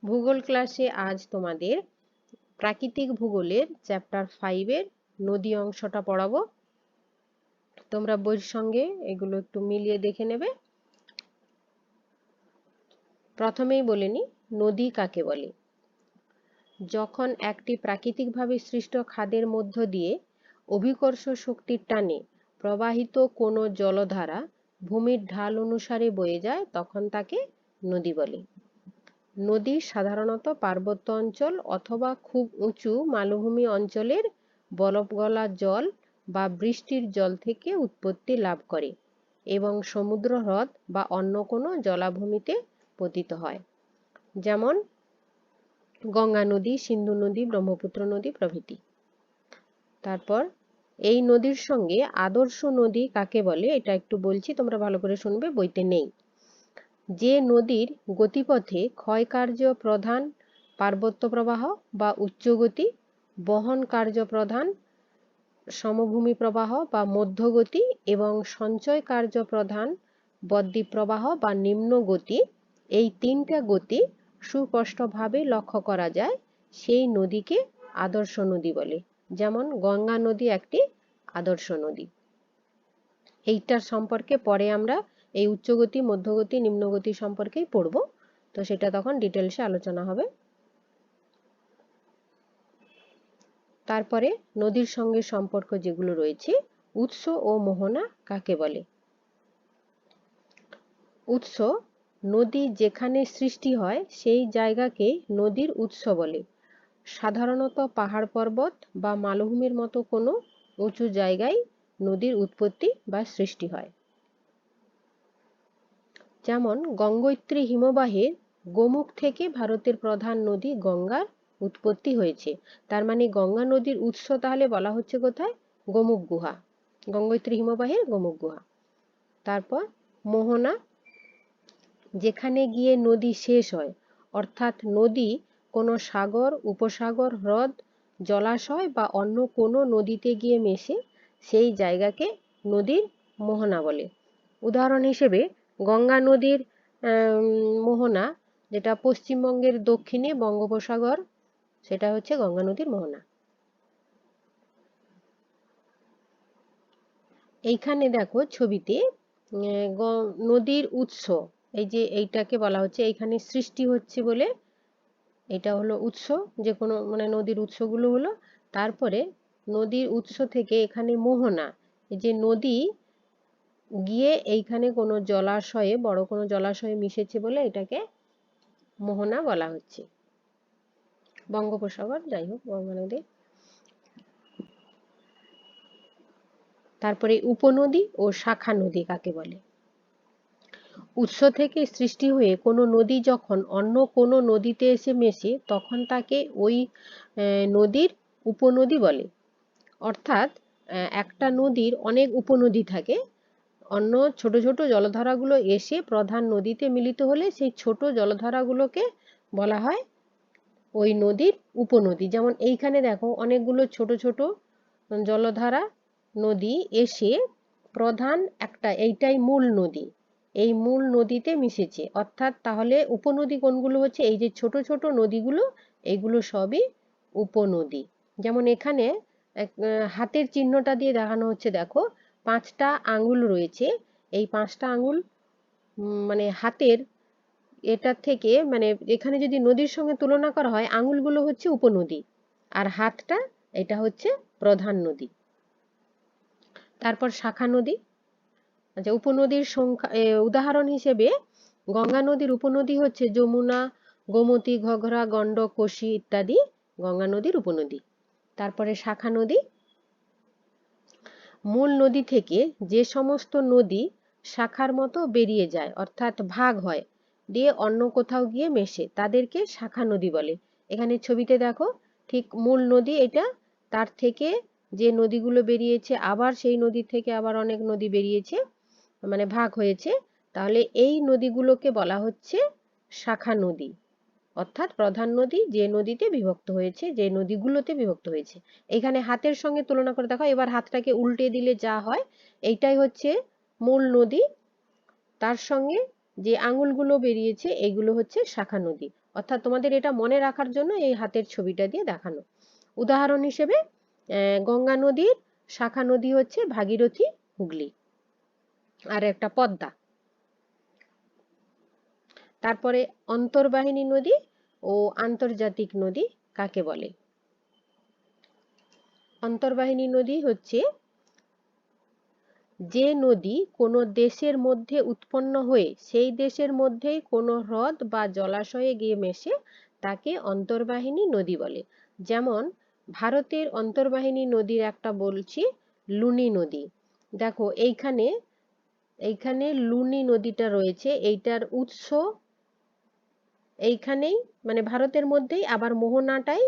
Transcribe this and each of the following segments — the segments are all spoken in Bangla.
ভূগোল ক্লাসে আজ তোমাদের প্রাকৃতিক ভূগোলের চ্যাপ্টার 5 এর নদী অংশটা পড়াবো। তোমরা বইয়ের সঙ্গে এগুলো একটু মিলিয়ে দেখে নেবে। প্রথমেই বলে নিই, নদী কাকে বলে। যখন একটি প্রাকৃতিকভাবে সৃষ্ট খাদের মধ্য দিয়ে অভিকর্ষ শক্তির টানে প্রবাহিত কোনো জলধারা ভূমির ঢাল অনুসারে বয়ে যায়, তখন তাকে নদী বলে। নদী সাধারণত পার্বত্য অঞ্চল অথবা খুব উঁচু মালভূমি অঞ্চলের বরফগলা জল বা বৃষ্টির জল থেকে উৎপত্তি লাভ করে এবং সমুদ্র হ্রদ বা অন্য কোনো জলাভূমিতে পতিত হয়, যেমন গঙ্গা নদী, সিন্ধু নদী, ব্রহ্মপুত্র নদী প্রভৃতি। তারপর এই নদীর সঙ্গে আদর্শ নদী কাকে বলে এটা একটু বলছি, তোমরা ভালো করে শুনবে, বইতে নেই। যে নদীর গতিপথে ক্ষয়কার্য প্রধান পার্বত্য প্রবাহ বা উচ্চগতি, বহন কার্য প্রধান সমভূমি প্রবাহ বা মধ্যগতি এবং সঞ্চয় কার্য প্রধান বদ্বীপ প্রবাহ বা নিম্ন গতি, এই তিনটা গতি সুস্পষ্টভাবে লক্ষ্য করা যায়, সেই নদীকে আদর্শ নদী বলে। যেমন গঙ্গা নদী একটি আদর্শ নদী। এইটার সম্পর্কে পরে আমরা এই উচ্চগতি, মধ্যগতি, নিম্নগতি সম্পর্কেই পড়ব, তো সেটা তখন ডিটেলসে আলোচনা হবে। তারপরে নদীর সঙ্গে সম্পর্ক যেগুলো রয়েছে, উৎস ও মোহনা কাকে বলে। উৎস, নদী যেখানে সৃষ্টি হয় সেই জায়গাকে নদীর উৎস বলে। সাধারণত পাহাড় পর্বত বা মালভূমির মতো কোনো উঁচু জায়গায় নদীর উৎপত্তি বা সৃষ্টি হয়। যেমন গঙ্গোত্রী হিমবাহের গোমুখ থেকে ভারতের প্রধান নদী গঙ্গার উৎপত্তি হয়েছে। তার মানে গঙ্গা নদীর উৎস তাহলে বলা হচ্ছে কোথায়? গোমুখ গুহা, গঙ্গোত্রী হিমবাহের গোমুখ গুহা। তারপর মোহনা, যেখানে গিয়ে নদী শেষ হয়, অর্থাৎ নদী কোনো সাগর, উপসাগর, হ্রদ, জলাশয় বা অন্য কোনো নদীতে গিয়ে মেশে, সেই জায়গাকে নদীর মোহনা বলে। উদাহরণ হিসেবে গঙ্গা নদীর মোহনা, যেটা পশ্চিমবঙ্গের দক্ষিণে বঙ্গোপসাগর, সেটা হচ্ছে গঙ্গা নদীর মোহনা। এইখানে দেখো ছবিতে নদীর উৎস, এই যে এইটাকে বলা হচ্ছে, এইখানে সৃষ্টি হচ্ছে বলে এটা হলো উৎস, যে কোনো মানে নদীর উৎসগুলো হলো। তারপরে নদীর উৎস থেকে এখানে মোহনা, এই যে নদী গিয়ে এইখানে কোনো জলাশয়ে, বড় কোনো জলাশয়ে মিশেছে বলে এটাকে মোহনা বলা হচ্ছে। বঙ্গোপসাগর, যাই হোক, গঙ্গা নদী। তারপরে উপনদী ও শাখা নদী কাকে বলে। উৎস থেকে সৃষ্টি হয়ে কোনো নদী যখন অন্য কোনো নদীতে এসে মেশে, তখন তাকে ওই নদীর উপনদী বলে। অর্থাৎ একটা নদীর অনেক উপনদী থাকে, অন্য ছোট ছোট জলধারাগুলো এসে প্রধান নদীতে মিলিত হলে সেই ছোট জলধারাগুলোকে বলা হয় ওই নদীর উপনদী। যেমন এইখানে দেখো অনেকগুলো ছোট ছোট জলধারা নদী এসে প্রধান একটা, এইটাই মূল নদী, এই মূল নদীতে মিশেছে। অর্থাৎ তাহলে উপনদী কোনগুলো হচ্ছে, এই যে ছোট ছোট নদীগুলো, এইগুলো সবই উপনদী। যেমন এখানে হাতের চিহ্নটা দিয়ে দেখানো হচ্ছে, দেখো 5টা আঙুল রয়েছে, এই 5টা আঙুল মানে হাতের এটার থেকে, মানে এখানে যদি নদীর সঙ্গে তুলনা করা হয়, আঙুলগুলো হচ্ছে উপনদী আর হাতটা এটা হচ্ছে প্রধান নদী। তারপর শাখা নদী, আচ্ছা উপনদীর সংখ্যা উদাহরণ হিসেবে গঙ্গা নদীর উপনদী হচ্ছে যমুনা, গোমতী, ঘঘরা, গণ্ডক, কোশি ইত্যাদি গঙ্গা নদীর উপনদী। তারপরে শাখা নদী, মূল নদী থেকে যে সমস্ত নদী শাখার মতো বেরিয়ে যায়, অর্থাৎ ভাগ হয়, দিয়ে অন্য কোথাও গিয়ে মেশে, তাদেরকে শাখা নদী বলে। এখানে ছবিতে দেখো ঠিক মূল নদী এটা, তার থেকে যে নদীগুলো বেরিয়েছে, আবার সেই নদী থেকে আবার অনেক নদী বেরিয়েছে, মানে ভাগ হয়েছে, তাহলে এই নদীগুলোকে বলা হচ্ছে শাখা নদী। অর্থাৎ প্রধান নদী যে নদীতে বিভক্ত হয়েছে, যে নদীগুলোতে বিভক্ত হয়েছে। এখানে হাতের সঙ্গে তুলনা করে দেখো, এবার হাতটাকে উল্টে দিলে যা হয়, এইটাই হচ্ছে মূল নদী, তার সঙ্গে যে আঙুলগুলো বেরিয়েছে এগুলো হচ্ছে শাখা নদী। অর্থাৎ তোমাদের এটা মনে রাখার জন্য এই হাতের ছবিটা দিয়ে দেখানো। উদাহরণ হিসেবে গঙ্গা নদীর শাখা নদী হচ্ছে ভাগীরথী, হুগলি, আর একটা পদ্মা। তারপরে অন্তর্বাহিনী নদী ও আন্তর্জাতিক নদী কাকে বলে? অন্তর্বাহিনী নদী হচ্ছে যে নদী কোনো দেশের মধ্যে উৎপন্ন হয়ে সেই দেশের মধ্যেই কোনো হ্রদ বা জলাশয়ে গিয়ে মেশে তাকে অন্তর্বাহিনী নদী বলে। যেমন ভারতের অন্তর্বাহিনী নদীর একটা বলছি, লুনি নদী। দেখো এইখানে লুনি নদীটা রয়েছে, এইটার উৎস এইখানেই, মানে ভারতের মধ্যেই, আবার মোহনাটাই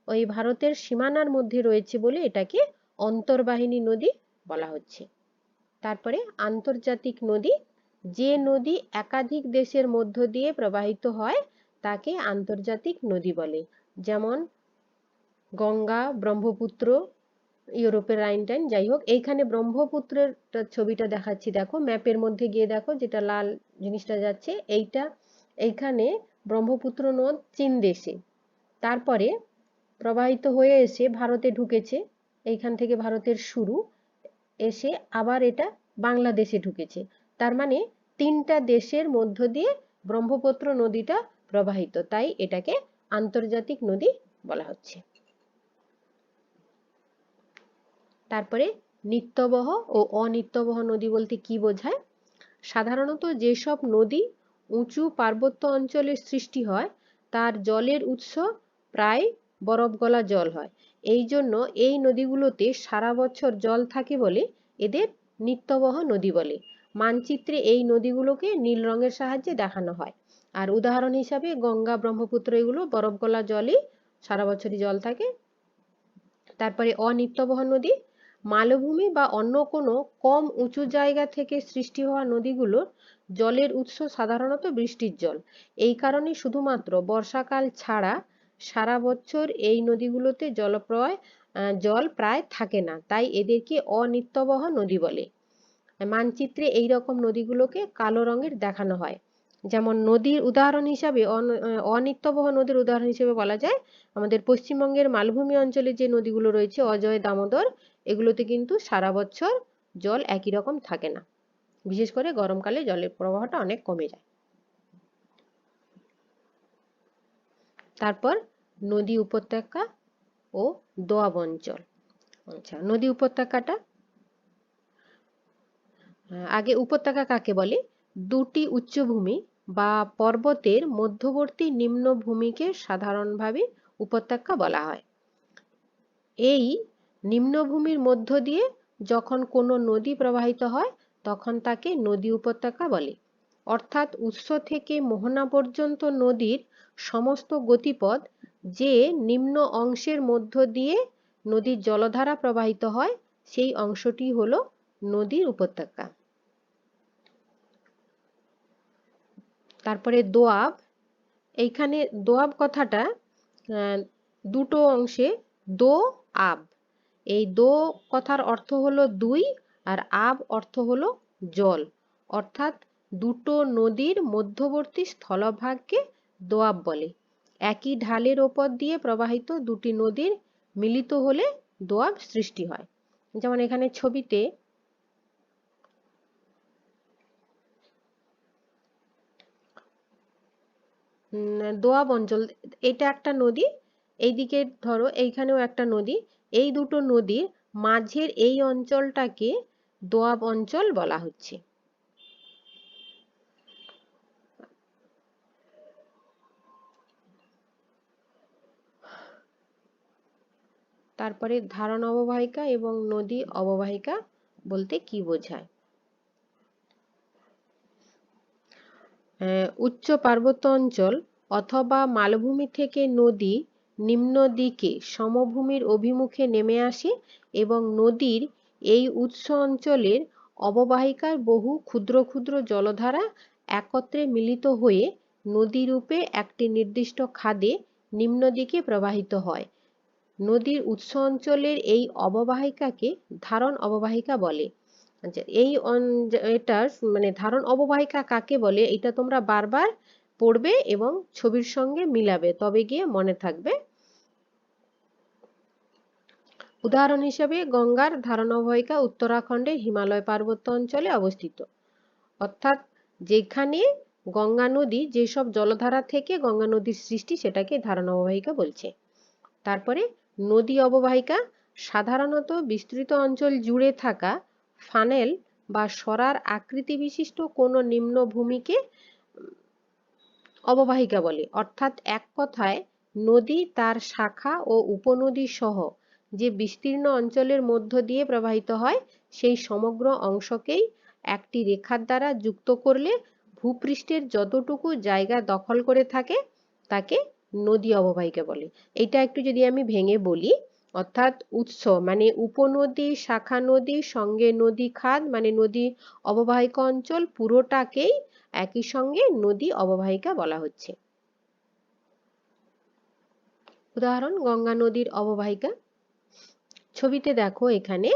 ওই ভারতের সীমানার মধ্যে রয়েছে বলে এটাকে অন্তর্বাহিনী নদী বলা হচ্ছে। তারপরে আন্তর্জাতিক নদী, যে নদী একাধিক দেশের মধ্য দিয়ে প্রবাহিত হয় তাকে আন্তর্জাতিক নদী বলে। যেমন গঙ্গা, ব্রহ্মপুত্র, ইউরোপের রাইন টাইন, যাই হোক। এইখানে ব্রহ্মপুত্রের ছবিটা দেখাচ্ছি, দেখো ম্যাপের মধ্যে গিয়ে দেখো, যেটা লাল জিনিসটা যাচ্ছে এইখানে ব্রহ্মপুত্র নদ চীন দেশে, তারপরে প্রবাহিত হয়ে এসে ভারতে ঢুকেছে, এইখান থেকে ভারতের শুরু, এসে আবার এটা বাংলাদেশে ঢুকেছে। তার মানে 3টা দেশের মধ্য দিয়ে ব্রহ্মপুত্র নদীটা প্রবাহিত, তাই এটাকে আন্তর্জাতিক নদী বলা হচ্ছে। তারপরে নিত্যবহ ও অনিত্যবহ নদী বলতে কি বোঝায়? সাধারণত যেসব নদী উঁচু পার্বত্য অঞ্চলে সৃষ্টি হয় তার জলের উৎস প্রায় বরফ গলা জল হয়। এই জন্য এই নদীগুলোতে সারা বছর জল থাকে বলে এদের নিত্যবহ নদী বলে। মানচিত্রে এই নদীগুলোকে নীল রঙের সাহায্যে দেখানো হয়। আর উদাহরণ হিসাবে গঙ্গা, ব্রহ্মপুত্র এগুলো বরফ গলা জলই, সারা বছরই জল থাকে। তারপরে অনিত্যবহ নদী, মালভূমি বা অন্য কোনো কম উঁচু জায়গা থেকে সৃষ্টি হওয়া নদীগুলোর জলের উৎস সাধারণত বৃষ্টির জল। এই কারণে শুধুমাত্র বর্ষাকাল ছাড়া সারা বছর এই নদীগুলোতে জল প্রায় থাকে না, তাই এদেরকে অনিত্যবহ নদী বলে। মানচিত্রে এই রকম নদীগুলোকে কালো রঙের দেখানো হয়। যেমন নদীর উদাহরণ হিসাবে অনিত্যবহ নদীর উদাহরণ হিসেবে বলা যায় আমাদের পশ্চিমবঙ্গের মালভূমি অঞ্চলে যে নদীগুলো রয়েছে, অজয়, দামোদর, এগুলোতে কিন্তু সারা বছর জল একই রকম থাকে না, বিশেষ করে গরমকালে জলের প্রবাহটা অনেক কমে যায়। তারপর নদী উপত্যকা ও দোআব অঞ্চল। আচ্ছা, নদী উপত্যকাটা আগে, উপত্যকা কাকে বলে? দুটি উচ্চভূমি বা পর্বতের মধ্যবর্তী নিম্নভূমিকে সাধারণভাবে উপত্যকা বলা হয়। এই নিম্নভূমির মধ্য দিয়ে যখন কোনো নদী প্রবাহিত হয় তখন তাকে নদী উপত্যকা বলে। অর্থাৎ উৎস থেকে মোহনা পর্যন্ত নদীর সমস্ত গতিপথ যে নিম্ন অংশের মধ্য দিয়ে নদীর জলধারা প্রবাহিত হয় সেই অংশটি হলো নদীর উপত্যকা। তারপরে দোআব, এইখানে দোআব কথাটা দুটো অংশে, দো আব। এই দো কথার অর্থ হলো দুই, আর আব অর্থ হলো জল। অর্থাৎ দুটো নদীর মধ্যবর্তী স্থলভাগকে দোআব বলে। একই ঢালের ওপর দিয়ে প্রবাহিত দুটি নদীর মিলিত হলে দোআব সৃষ্টি হয়। যেমন এখানে ছবিতে দোআব অঞ্চল, এটা একটা নদী, এইদিকে ধরো এইখানেও একটা নদী, এই দুটো নদীর মাঝের এই অঞ্চলটাকে দোআব অঞ্চল বলা হচ্ছে। তারপরে ধারণ অববাহিকা এবং নদী অববাহিকা বলতে কি বোঝায়? উচ্চ পার্বত্য অঞ্চল অথবা মালভূমি থেকে নদী নিম্ন দিকে সমভূমির অভিমুখে নেমে আসে এবং নদীর এই উৎস অঞ্চলের অববাহিকার বহু ক্ষুদ্র ক্ষুদ্র জলধারা একত্রে মিলিত হয়ে নদীরূপে একটি নির্দিষ্ট খাদে নিম্ন দিকে প্রবাহিত হয়। নদীর উৎস অঞ্চলের এই অববাহিকাকে ধারণ অববাহিকা বলে। আচ্ছা, এটার মানে ধারণ অববাহিকা কাকে বলে এটা তোমরা বারবার পড়বে এবং ছবির সঙ্গে মিলাবে, তবে গিয়ে মনে থাকবে। উদাহরণ হিসেবে গঙ্গার ধারণ অববাহিকা উত্তরাখণ্ডের হিমালয় পার্বত্য অঞ্চলে অবস্থিত। অর্থাৎ যেখানে গঙ্গা নদী, যেসব জলধারা থেকে গঙ্গা নদীর সৃষ্টি সেটাকে ধারণ অববাহিকা বলছে। তারপরে নদী অববাহিকা সাধারণত বিস্তৃত অঞ্চল জুড়ে থাকা ফানেল বা সরার আকৃতি বিশিষ্ট কোনো নিম্নভূমিকে অববাহিকা বলে। অর্থাৎ এক কথায় নদী তার শাখা ও উপনদী সহ যে বিস্তীর্ণ অঞ্চলের মধ্য দিয়ে প্রবাহিত হয় সেই সমগ্র অংশকেই একটি রেখার দ্বারা যুক্ত করলে ভূপৃষ্ঠের যতটুকু জায়গা দখল করে থাকে তাকে নদী অববাহিকা বলে। এটা একটু যদি আমি ভেঙে বলি, অর্থাৎ উৎস মানে উপনদী, শাখা নদী, সঙ্গে নদী খাদ মানে নদী অববাহিকা অঞ্চল, পুরোটাকেই একই সঙ্গে নদী অববাহিকা বলা হচ্ছে। উদাহরণ গঙ্গা নদীর অববাহিকা। ছবিতে দেখো এখানে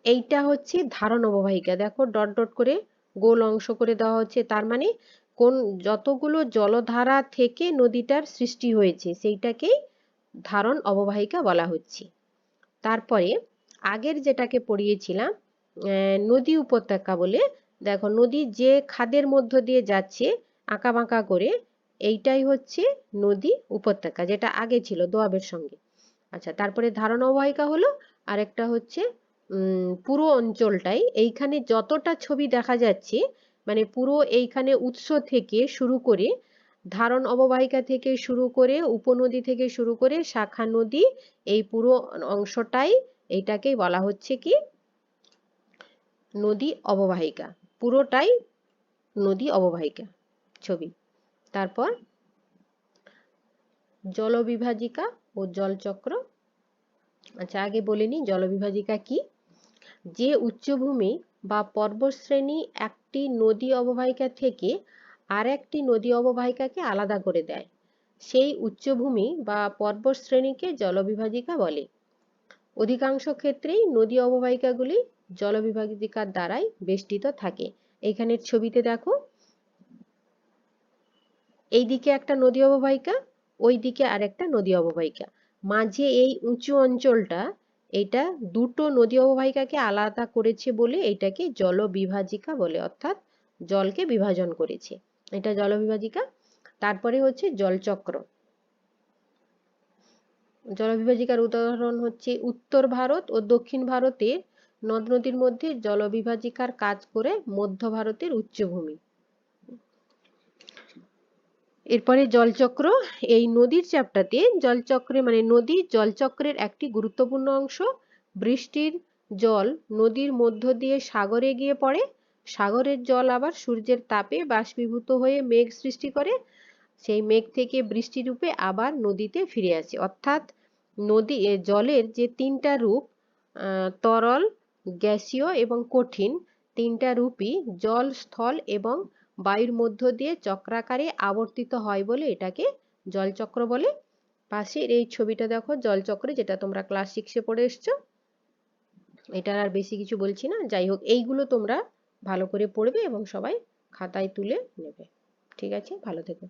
এইটা হচ্ছে ধারণ অববাহিকা, দেখো ডট ডট করে গোল অংশ করে দেওয়া হচ্ছে, তার মানে কোন যতগুলো জলধারা থেকে নদীটার সৃষ্টি হয়েছে সেইটাকেই ধারণ অববাহিকা বলা হচ্ছে। তারপরে আগের যেটাকে পড়িয়েছিলাম নদী উপত্যকা বলে, দেখো নদী যে খাদের মধ্য দিয়ে যাচ্ছে আঁকা বাঁকা করে, এইটাই হচ্ছে নদী উপত্যকা, যেটা আগে ছিল দোয়াবের সঙ্গে। আচ্ছা, তারপরে ধারণ অববাহিকা হলো আরেকটা হচ্ছে পুরো অঞ্চলটাই, এইখানে যতটা ছবি দেখা যাচ্ছে মানে পুরো এইখানে উৎস থেকে শুরু করে ধারণ অববাহিকা থেকে শুরু করে উপনদী থেকে শুরু করে শাখা নদী, এই পুরো অংশটাই এইটাকেই বলা হচ্ছে কি নদী অববাহিকা, পুরোটাই নদী অববাহিকা ছবি। তারপর জলবিভাজিকা ও জলচক্র। আচ্ছা, আগে বলে নিই জলবিভাজিকা কি। যে উচ্চভূমি বা পর্বতশ্রেণী একটি নদী অববাহিকা থেকে আর একটি নদী অববাহিকাকে আলাদা করে দেয় সেই উচ্চভূমি বা পর্বতশ্রেণীকে জলবিভাজিকা বলে। অধিকাংশ ক্ষেত্রেই নদী অববাহিকাগুলি জলবিভাজিকার দ্বারাই বেষ্টিত থাকে। এখানের ছবিতে দেখো এইদিকে একটা নদী অববাহিকা, ওই দিকে আরেকটা নদী অববাহিকা, মাঝে এই উঁচু অঞ্চলটা, এটা দুটো নদী অববাহিকাকে আলাদা করেছে বলে এটাকে জলবিভাজিকা বলে, অর্থাৎ জলকে বিভাজন করেছে, এটা জলবিভাজিকা। তারপরে হচ্ছে জলচক্র। জলবিভাজিকার উদাহরণ হচ্ছে উত্তর ভারত ও দক্ষিণ ভারতের নদ নদীর মধ্যে জলবিভাজিকার কাজ করে মধ্য ভারতের উচ্চভূমি। এরপরে জলচক্র। এই নদীর চ্যাপ্টাতে জলচক্রে মানে নদী জলচক্রের একটি গুরুত্বপূর্ণ অংশ। বৃষ্টির জল নদীর মধ্য দিয়ে সাগরে গিয়ে পড়ে, সাগরের জল আবার সূর্যের তাপে বাষ্পীভূত হয়ে মেঘ সৃষ্টি করে, সেই মেঘ থেকে বৃষ্টি রূপে আবার নদীতে ফিরে আসে। অর্থাৎ নদী জলের যে তিনটা রূপ তরল, গ্যাসীয় এবং কঠিন, তিনটা রূপই জল, স্থল এবং বায়ুর মধ্য দিয়ে চক্রাকারে আবর্তিত হয় বলে এটাকে জলচক্র বলে। পাশের এই ছবিটা দেখো জলচক্রে, যেটা তোমরা ক্লাস 6-এ পড়ে এসছো, এটার আর বেশি কিছু বলছি না। যাই হোক, এইগুলো তোমরা ভালো করে পড়বে এবং সবাই খাতায় তুলে নেবে। ঠিক আছে, ভালো থেকো।